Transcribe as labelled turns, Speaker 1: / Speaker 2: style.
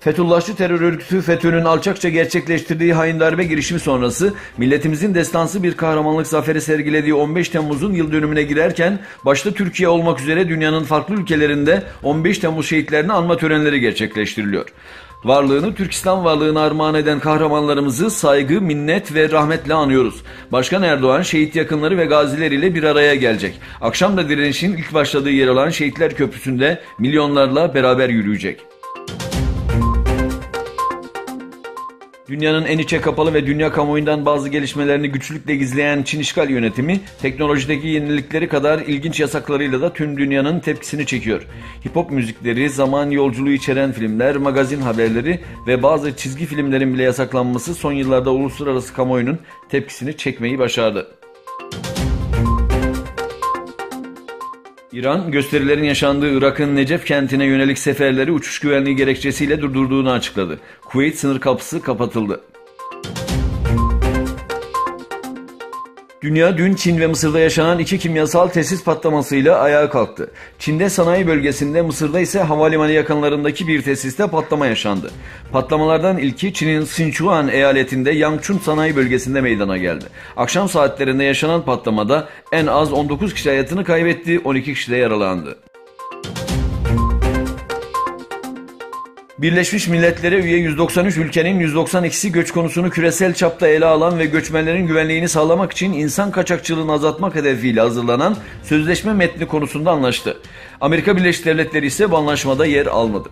Speaker 1: Fethullahçı terör örgütü FETÖ'nün alçakça gerçekleştirdiği hain darbe girişimi sonrası milletimizin destansı bir kahramanlık zaferi sergilediği 15 Temmuz'un yıl dönümüne girerken başta Türkiye olmak üzere dünyanın farklı ülkelerinde 15 Temmuz şehitlerini anma törenleri gerçekleştiriliyor. Varlığını Türk İslam varlığına armağan eden kahramanlarımızı saygı, minnet ve rahmetle anıyoruz. Başkan Erdoğan şehit yakınları ve gaziler ile bir araya gelecek. Akşam da direnişin ilk başladığı yer olan Şehitler Köprüsü'nde milyonlarla beraber yürüyecek. Dünyanın en içe kapalı ve dünya kamuoyundan bazı gelişmelerini güçlükle gizleyen Çin işgal yönetimi, teknolojideki yenilikleri kadar ilginç yasaklarıyla da tüm dünyanın tepkisini çekiyor. Hip hop müzikleri, zaman yolculuğu içeren filmler, magazin haberleri ve bazı çizgi filmlerin bile yasaklanması son yıllarda uluslararası kamuoyunun tepkisini çekmeyi başardı. İran, gösterilerin yaşandığı Irak'ın Necef kentine yönelik seferleri uçuş güvenliği gerekçesiyle durdurduğunu açıkladı. Kuveyt sınır kapısı kapatıldı. Dünya dün Çin ve Mısır'da yaşanan iki kimyasal tesis patlamasıyla ayağa kalktı. Çin'de sanayi bölgesinde, Mısır'da ise havalimanı yakınlarındaki bir tesiste patlama yaşandı. Patlamalardan ilki Çin'in Sichuan eyaletinde Yangchun sanayi bölgesinde meydana geldi. Akşam saatlerinde yaşanan patlamada en az 19 kişi hayatını kaybetti, 12 kişi de yaralandı. Birleşmiş Milletler'e üye 193 ülkenin 192'si göç konusunu küresel çapta ele alan ve göçmenlerin güvenliğini sağlamak için insan kaçakçılığını azaltmak hedefiyle hazırlanan sözleşme metni konusunda anlaştı. Amerika Birleşik Devletleri ise bu anlaşmada yer almadı.